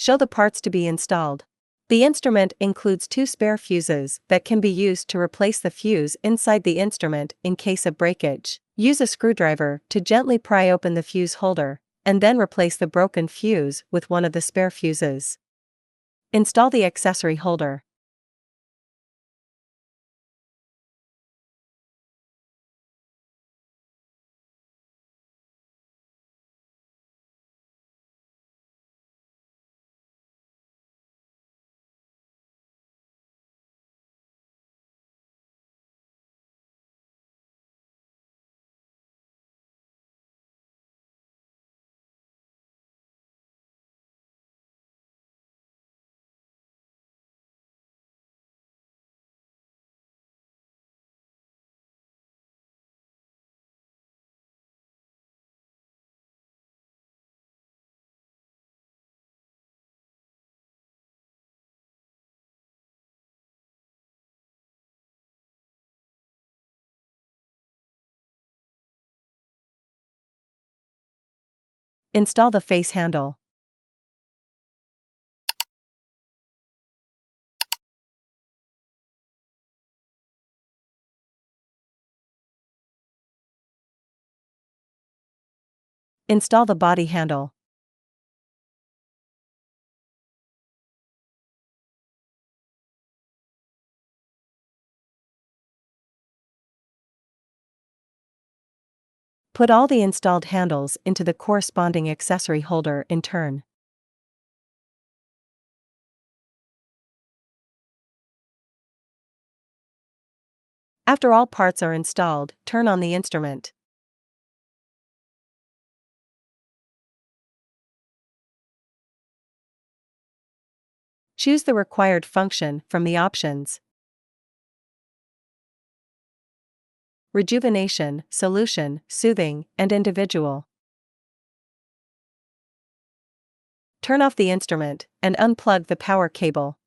Show the parts to be installed. The instrument includes 2 spare fuses that can be used to replace the fuse inside the instrument in case of breakage. Use a screwdriver to gently pry open the fuse holder, and then replace the broken fuse with one of the spare fuses. Install the accessory holder. Install the face handle. Install the body handle. Put all the installed handles into the corresponding accessory holder in turn. After all parts are installed, turn on the instrument. Choose the required function from the options. Rejuvenation, solution, soothing, and individual. Turn off the instrument and unplug the power cable.